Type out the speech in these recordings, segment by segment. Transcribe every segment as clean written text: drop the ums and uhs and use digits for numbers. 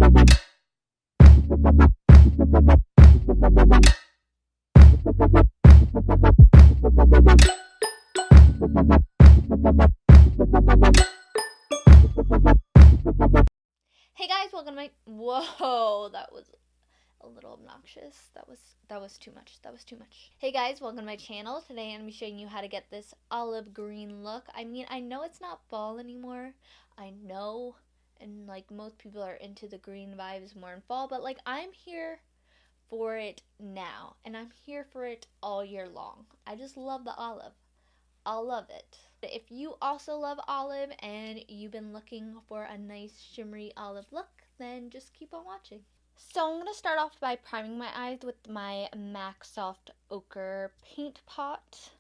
Hey guys, welcome to my, whoa, that was a little obnoxious. That was too much. That was too much. Hey guys, welcome to my channel. Today I'm going to be showing you how to get this olive green look. I mean, I know it's not fall anymore. I know, and like most people are into the green vibes more in fall, but like I'm here for it now, and I'm here for it all year long. I just love the olive. I'll love it. If you also love olive and you've been looking for a nice shimmery olive look, then just keep on watching. So I'm going to start off by priming my eyes with my MAC Soft Ochre Paint Pot.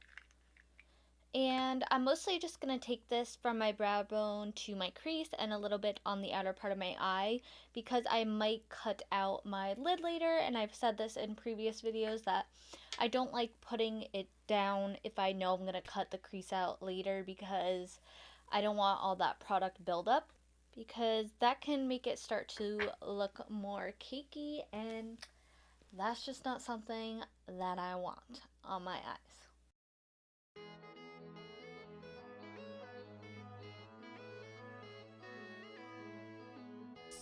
And I'm mostly just going to take this from my brow bone to my crease and a little bit on the outer part of my eye, because I might cut out my lid later, and I've said this in previous videos that I don't like putting it down if I know I'm going to cut the crease out later, because I don't want all that product buildup, because that can make it start to look more cakey, and that's just not something that I want on my eyes.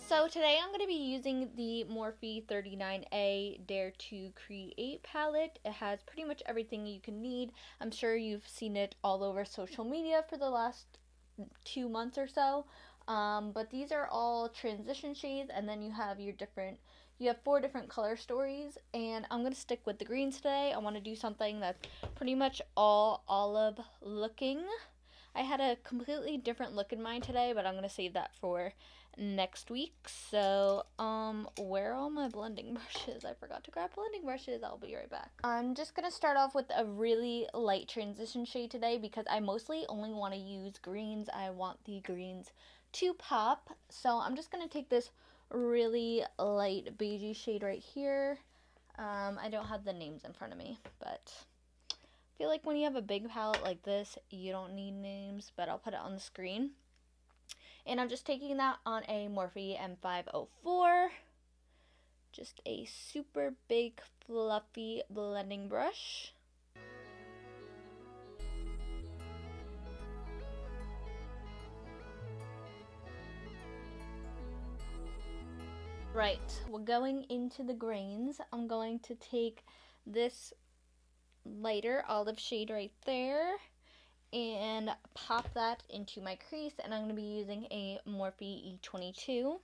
So today I'm going to be using the Morphe 39A Dare to Create palette. It has pretty much everything you can need. I'm sure you've seen it all over social media for the last 2 months or so. But these are all transition shades, and then you have you have 4 different color stories, and I'm going to stick with the greens today. I want to do something that's pretty much all olive looking. I had a completely different look in mind today, but I'm going to save that for next week. So, where are all my blending brushes? I forgot to grab blending brushes. I'll be right back. I'm just going to start off with a really light transition shade today, because I mostly only want to use greens. I want the greens to pop. So I'm just going to take this really light beigey shade right here. I don't have the names in front of me, but I feel like when you have a big palette like this, you don't need names, but I'll put it on the screen. And I'm just taking that on a Morphe M504. Just a super big, fluffy blending brush. Right, we're going into the grains. I'm going to take this lighter olive shade right there and pop that into my crease, and I'm going to be using a Morphe E22.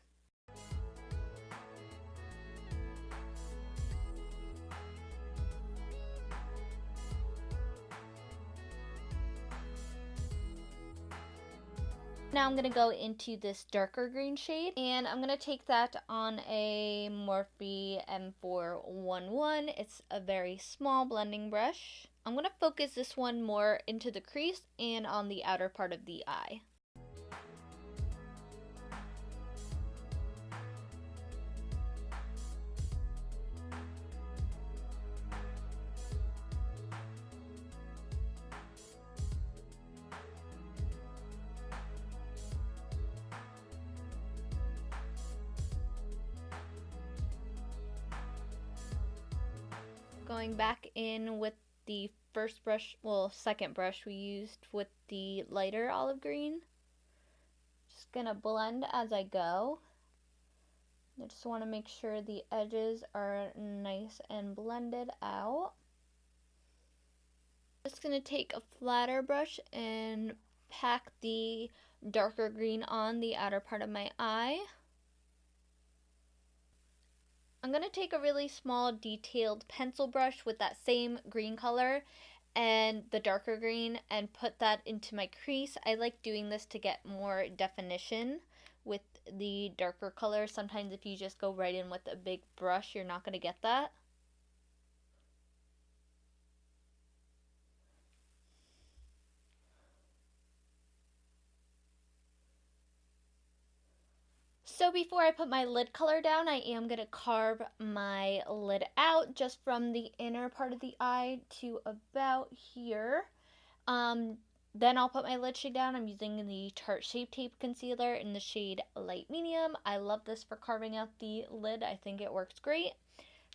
Now I'm going to go into this darker green shade, and I'm going to take that on a Morphe M411. It's a very small blending brush. I'm going to focus this one more into the crease and on the outer part of the eye. Going back in with the second brush we used with the lighter olive green. Just gonna blend as I go. I just want to make sure the edges are nice and blended out. Just gonna take a flatter brush and pack the darker green on the outer part of my eye. I'm going to take a really small detailed pencil brush with that same green color and the darker green and put that into my crease. I like doing this to get more definition with the darker color. Sometimes if you just go right in with a big brush, you're not going to get that. So before I put my lid color down, I am going to carve my lid out just from the inner part of the eye to about here. Then I'll put my lid shade down. I'm using the Tarte Shape Tape Concealer in the shade Light Medium. I love this for carving out the lid. I think it works great.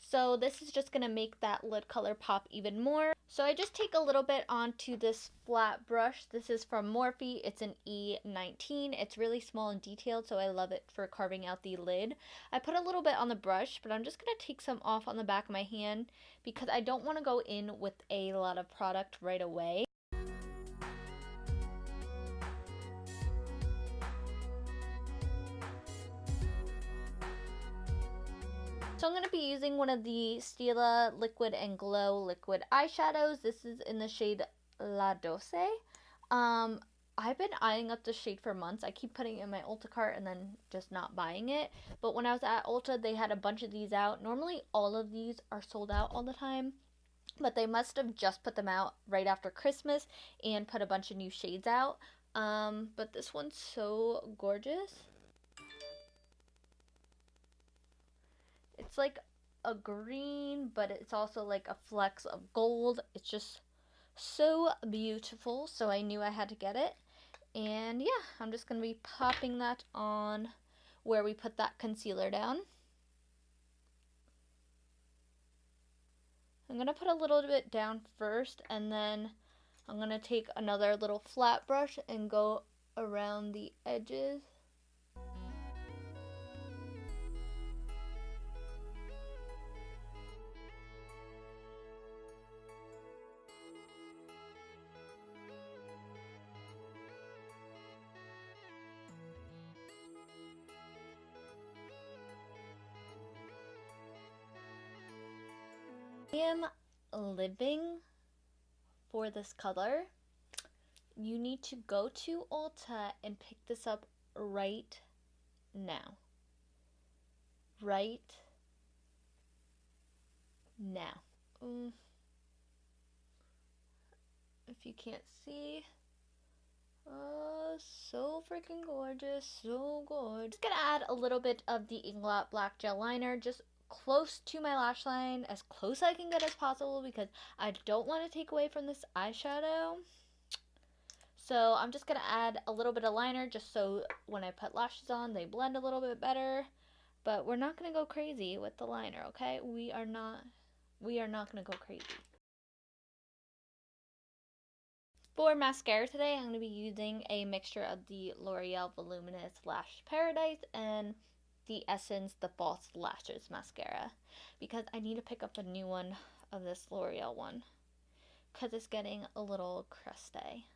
So this is just going to make that lid color pop even more. So I just take a little bit onto this flat brush. This is from Morphe. It's an E19. It's really small and detailed, so I love it for carving out the lid. I put a little bit on the brush, but I'm just going to take some off on the back of my hand because I don't want to go in with a lot of product right away. So I'm going to be using one of the Stila Liquid and Glow liquid eyeshadows. This is in the shade La Douce. I've been eyeing up this shade for months. I keep putting it in my Ulta cart and then just not buying it. But when I was at Ulta, they had a bunch of these out. Normally all of these are sold out all the time, but they must have just put them out right after Christmas and put a bunch of new shades out. But this one's so gorgeous. It's like a green, but it's also like a flecks of gold. It's just so beautiful, so I knew I had to get it. And yeah, I'm just going to be popping that on where we put that concealer down. I'm going to put a little bit down first, and then I'm going to take another little flat brush and go around the edges. I am living for this color. You need to go to Ulta and pick this up right now. Right now. If you can't see, so freaking gorgeous, so good. Just gonna add a little bit of the Inglot Black Gel Liner, just close to my lash line, as close I can get as possible because I don't want to take away from this eyeshadow. So I'm just going to add a little bit of liner just so when I put lashes on they blend a little bit better. But we're not going to go crazy with the liner, okay? We are not going to go crazy. For mascara today, I'm going to be using a mixture of the L'Oreal Voluminous Lash Paradise and the Essence The False Lashes mascara because I need to pick up a new one of this L'Oreal one because it's getting a little crusty.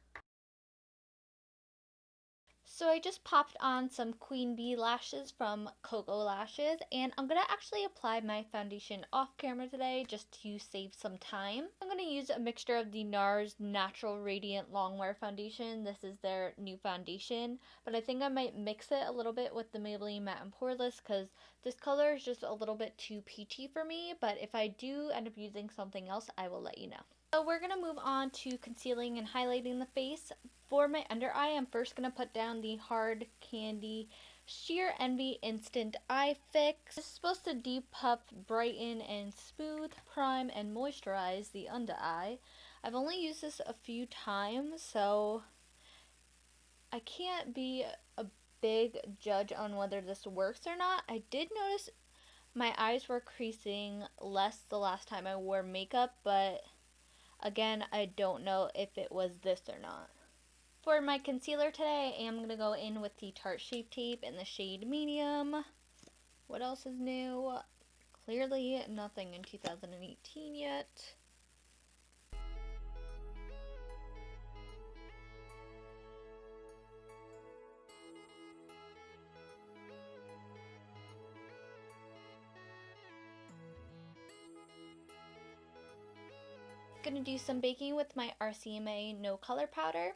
So I just popped on some Queen Bee lashes from KoKo Lashes, and I'm going to actually apply my foundation off camera today just to save some time. I'm going to use a mixture of the Nars Natural Radiant Longwear Foundation. This is their new foundation, but I think I might mix it a little bit with the Maybelline Matte and Poreless because this color is just a little bit too peachy for me, but if I do end up using something else, I will let you know. So we're going to move on to concealing and highlighting the face. For my under eye, I'm first going to put down the Hard Candy Sheer Envy Instant Eye Fix. It's supposed to depuff, brighten, and smooth, prime, and moisturize the under eye. I've only used this a few times, so I can't be a big judge on whether this works or not. I did notice my eyes were creasing less the last time I wore makeup, but again, I don't know if it was this or not. For my concealer today, I am going to go in with the Tarte Shape Tape in the shade Medium. What else is new? Clearly nothing in 2018 yet. Gonna do some baking with my RCMA No Color Powder.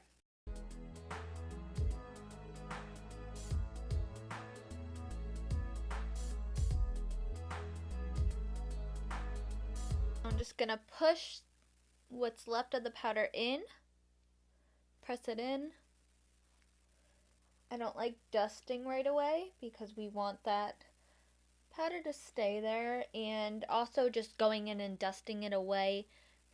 I'm just gonna push what's left of the powder in, press it in. I don't like dusting right away because we want that powder to stay there, and also just going in and dusting it away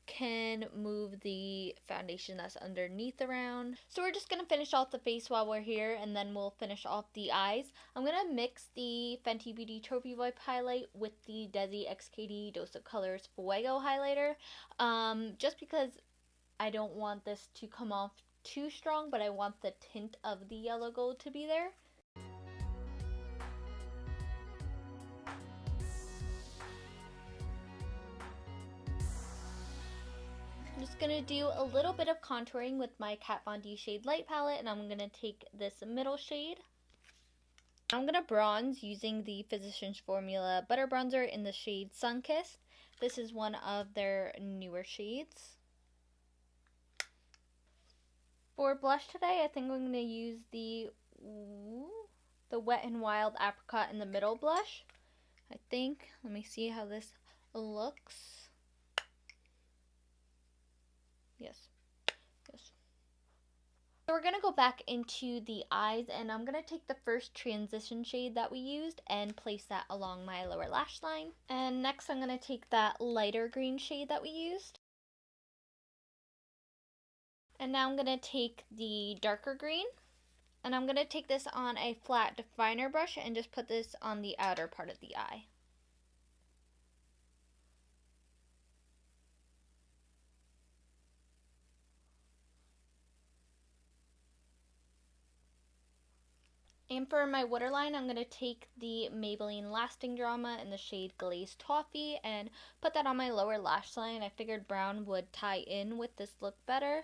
can move the foundation that's underneath around. So we're just going to finish off the face while we're here, and then we'll finish off the eyes. I'm going to mix the Fenty Beauty Trophy Wipe highlight with the Desi x Katy Dose of Colors Fuego highlighter, just because I don't want this to come off too strong, but I want the tint of the yellow gold to be there. I'm just going to do a little bit of contouring with my Kat Von D Shade Light palette, and I'm going to take this middle shade. I'm going to bronze using the Physicians Formula Butter Bronzer in the shade Sunkissed. This is one of their newer shades. For blush today, I think I'm going to use the Wet n Wild Apricot in the middle blush. I think. Let me see how this looks. Yes. So we're going to go back into the eyes, and I'm going to take the first transition shade that we used and place that along my lower lash line. And next I'm going to take that lighter green shade that we used. And now I'm going to take the darker green, and I'm going to take this on a flat definer brush and just put this on the outer part of the eye. And for my waterline, I'm going to take the Maybelline Lasting Drama in the shade Glazed Toffee and put that on my lower lash line. I figured brown would tie in with this look better.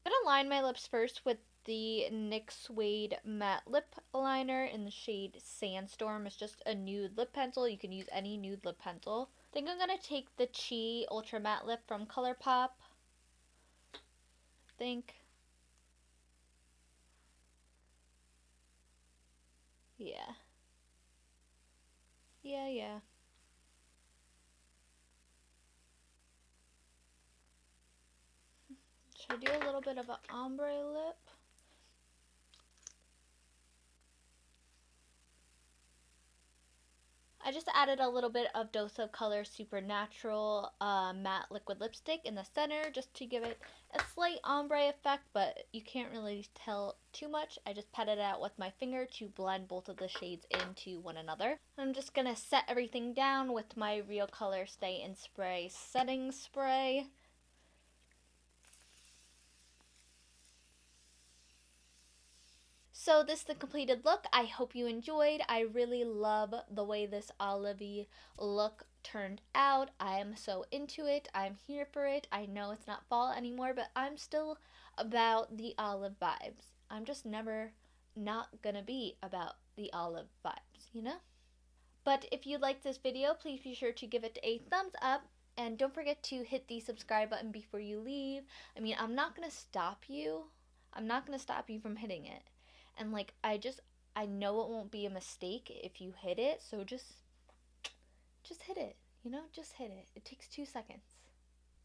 I'm going to line my lips first with the NYX Suede Matte Lip Liner in the shade Sandstorm. It's just a nude lip pencil. You can use any nude lip pencil. I think I'm going to take the Chi Ultra Matte Lip from Colourpop. Yeah. Should I do a little bit of an ombre lip? I just added a little bit of Dose of Color Supernatural matte liquid lipstick in the center just to give it a slight ombre effect, but you can't really tell too much. I just patted it out with my finger to blend both of the shades into one another. I'm just going to set everything down with my Real Color Stay in Spray setting spray. So this is the completed look. I hope you enjoyed. I really love the way this olivey look turned out. I am so into it. I'm here for it. I know it's not fall anymore, but I'm still about the olive vibes. I'm just never not gonna be about the olive vibes, you know? But if you liked this video, please be sure to give it a thumbs up. And don't forget to hit the subscribe button before you leave. I mean, I'm not gonna stop you. I'm not gonna stop you from hitting it. And like, I know it won't be a mistake if you hit it, so just hit it, you know, just hit it. It takes 2 seconds.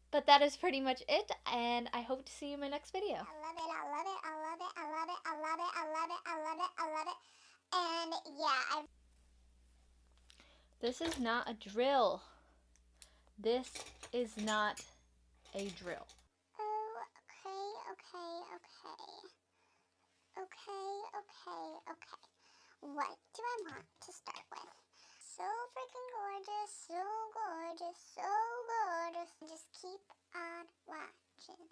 But that is pretty much it, and I hope to see you in my next video. I love it, I love it, I love it, I love it, I love it, I love it, I love it, I love it. And yeah, This is not a drill. This is not a drill. Okay. What do I want to start with? So freaking gorgeous, so gorgeous, so gorgeous. Just keep on watching.